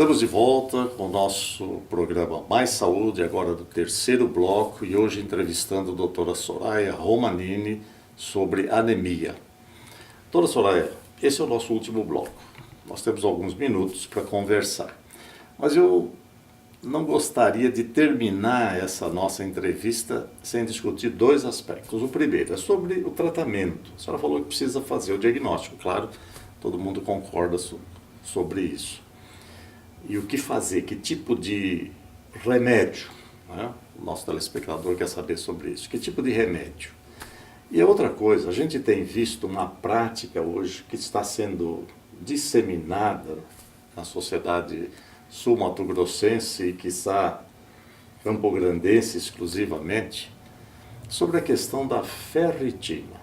Estamos de volta com o nosso programa Mais Saúde, agora do terceiro bloco, e hoje entrevistando a doutora Soraya Romanini sobre anemia. Doutora Soraya, esse é o nosso último bloco. Nós temos alguns minutos para conversar, mas eu não gostaria de terminar essa nossa entrevista sem discutir dois aspectos. O primeiro é sobre o tratamento. A senhora falou que precisa fazer o diagnóstico, claro, todo mundo concorda sobre isso. E o que fazer, que tipo de remédio, né? O nosso telespectador quer saber sobre isso, que tipo de remédio. E a outra coisa, a gente tem visto uma prática hoje que está sendo disseminada na sociedade sul-mato-grossense e quiçá campograndense exclusivamente, sobre a questão da ferritina.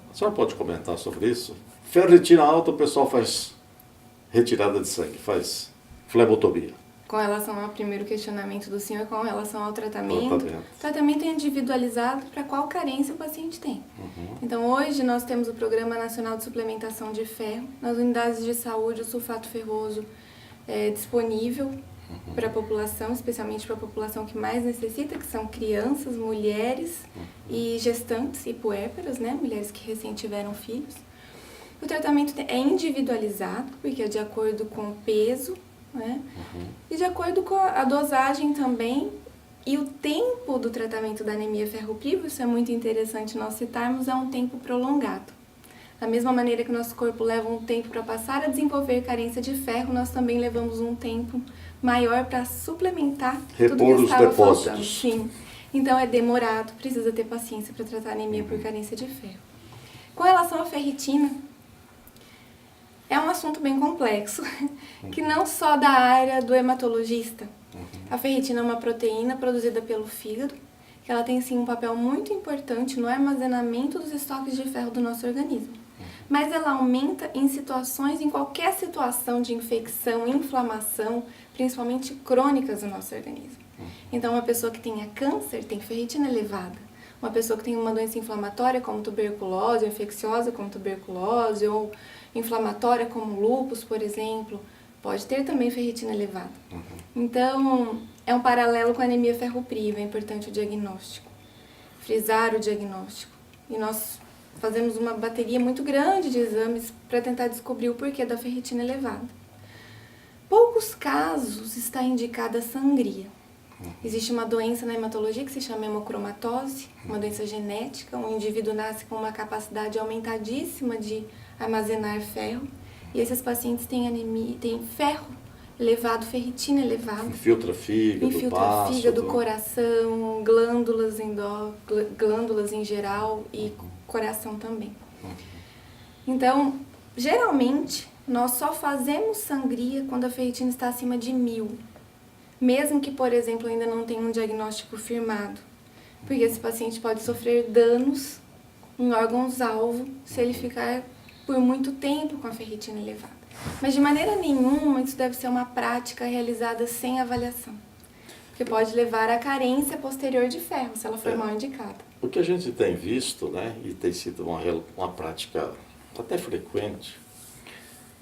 A senhora pode comentar sobre isso? Ferritina alta, o pessoal faz retirada de sangue, faz flebotomia. Com relação ao primeiro questionamento do senhor, com relação ao tratamento, o tratamento é individualizado para qual carência o paciente tem. Então, hoje nós temos o Programa Nacional de Suplementação de Ferro. Nas unidades de saúde, o sulfato ferroso é disponível para a população, especialmente para a população que mais necessita, que são crianças, mulheres e gestantes e puérperas, né? Mulheres que recém tiveram filhos. O tratamento é individualizado, porque é de acordo com o peso, né? E de acordo com a dosagem também. E o tempo do tratamento da anemia ferropriva, isso é muito interessante nós citarmos, é um tempo prolongado. Da mesma maneira que o nosso corpo leva um tempo para passar a desenvolver carência de ferro, nós também levamos um tempo maior para suplementar tudo que estava faltando. Sim. Então é demorado, precisa ter paciência para tratar a anemia por carência de ferro. Com relação à ferritina, é um assunto bem complexo, que não só da área do hematologista. A ferritina é uma proteína produzida pelo fígado, que ela tem sim um papel muito importante no armazenamento dos estoques de ferro do nosso organismo. Mas ela aumenta em qualquer situação de infecção, inflamação, principalmente crônicas do nosso organismo. Então, uma pessoa que tenha câncer tem ferritina elevada. Uma pessoa que tem uma doença inflamatória como tuberculose, ou infecciosa como tuberculose, ou inflamatória como lúpus, por exemplo, pode ter também ferritina elevada. Então, é um paralelo com a anemia ferropriva, é importante o diagnóstico, frisar o diagnóstico. E nós fazemos uma bateria muito grande de exames para tentar descobrir o porquê da ferritina elevada. Poucos casos está indicada a sangria. Existe uma doença na hematologia que se chama hemocromatose, uma doença genética. Um indivíduo nasce com uma capacidade aumentadíssima de armazenar ferro. E esses pacientes têm anemia, têm ferro elevado, ferritina elevada. Infiltra fígado, coração, glândulas em geral e coração também. Então, geralmente, nós só fazemos sangria quando a ferritina está acima de 1000. Mesmo que, por exemplo, ainda não tenha um diagnóstico firmado. Porque esse paciente pode sofrer danos em órgãos-alvo se ele ficar por muito tempo com a ferritina elevada. Mas de maneira nenhuma isso deve ser uma prática realizada sem avaliação. Porque pode levar à carência posterior de ferro, se ela for mal indicada. O que a gente tem visto, né, e tem sido uma prática até frequente,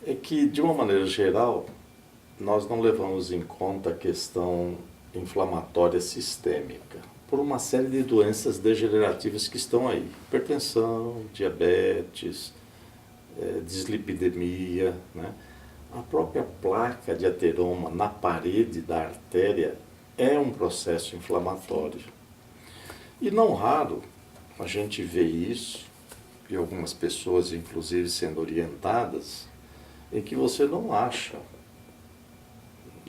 é que, de uma maneira geral, nós não levamos em conta a questão inflamatória sistêmica, por uma série de doenças degenerativas que estão aí. Hipertensão, diabetes, dislipidemia, né? A própria placa de ateroma na parede da artéria é um processo inflamatório. E não raro a gente vê isso, e algumas pessoas inclusive sendo orientadas, em que você não acha.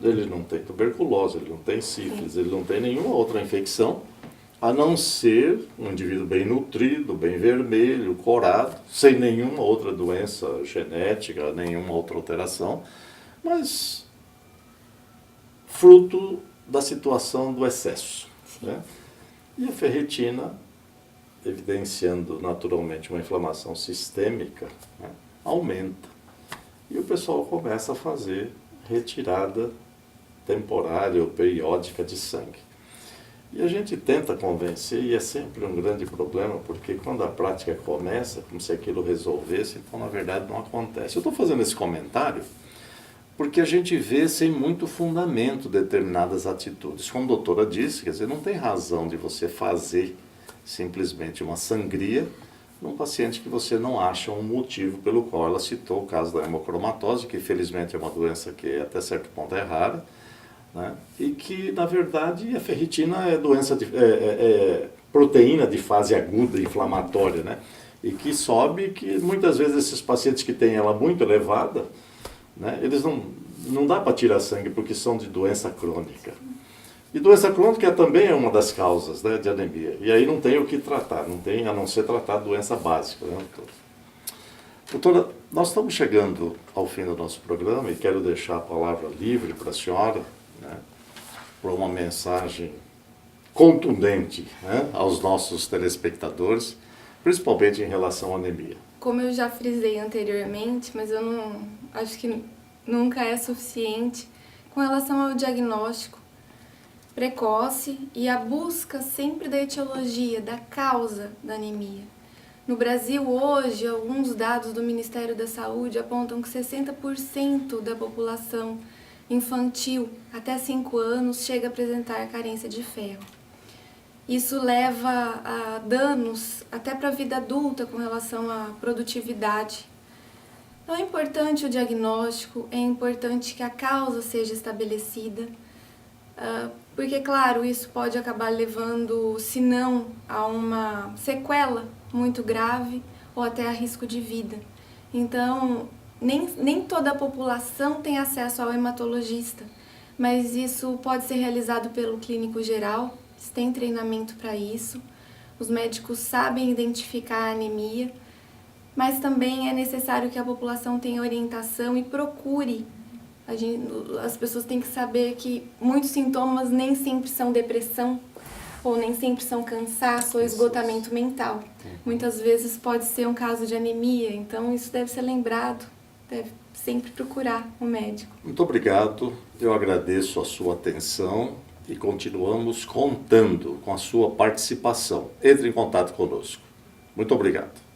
Ele não tem tuberculose, ele não tem sífilis, ele não tem nenhuma outra infecção, a não ser um indivíduo bem nutrido, bem vermelho, corado, sem nenhuma outra doença genética, nenhuma outra alteração, mas fruto da situação do excesso, né? E a ferritina, evidenciando naturalmente uma inflamação sistêmica, né, aumenta. E o pessoal começa a fazer retirada temporária ou periódica de sangue. E a gente tenta convencer, e é sempre um grande problema, porque quando a prática começa, como se aquilo resolvesse, então na verdade não acontece. Eu estou fazendo esse comentário porque a gente vê sem muito fundamento determinadas atitudes. Como a doutora disse, quer dizer, não tem razão de você fazer simplesmente uma sangria num paciente que você não acha um motivo pelo qual ela citou o caso da hemocromatose, que felizmente é uma doença que até certo ponto é rara, né? E que, na verdade, a ferritina é doença proteína de fase aguda inflamatória, né? E que sobe, que muitas vezes esses pacientes que têm ela muito elevada, né, eles não dá para tirar sangue porque são de doença crônica. E doença crônica também é uma das causas, né, de anemia. E aí não tem o que tratar, não tem a não ser tratar a doença básica, né, doutora, nós estamos chegando ao fim do nosso programa e quero deixar a palavra livre para a senhora, né, para uma mensagem contundente, né, aos nossos telespectadores, principalmente em relação à anemia. Como eu já frisei anteriormente, mas eu não acho que nunca é suficiente, com relação ao diagnóstico precoce e a busca sempre da etiologia, da causa da anemia. No Brasil, hoje, alguns dados do Ministério da Saúde apontam que 60% da população infantil até 5 anos chega a apresentar carência de ferro. Isso leva a danos até para a vida adulta com relação à produtividade. Então é importante o diagnóstico, é importante que a causa seja estabelecida, porque, claro, isso pode acabar levando, se não, a uma sequela muito grave ou até a risco de vida. Então, nem toda a população tem acesso ao hematologista, mas isso pode ser realizado pelo clínico geral, tem treinamento para isso, os médicos sabem identificar a anemia, mas também é necessário que a população tenha orientação e procure. As pessoas têm que saber que muitos sintomas nem sempre são depressão, ou nem sempre são cansaço ou esgotamento mental. Muitas vezes pode ser um caso de anemia, então isso deve ser lembrado, deve sempre procurar um médico. Muito obrigado, eu agradeço a sua atenção e continuamos contando com a sua participação. Entre em contato conosco. Muito obrigado.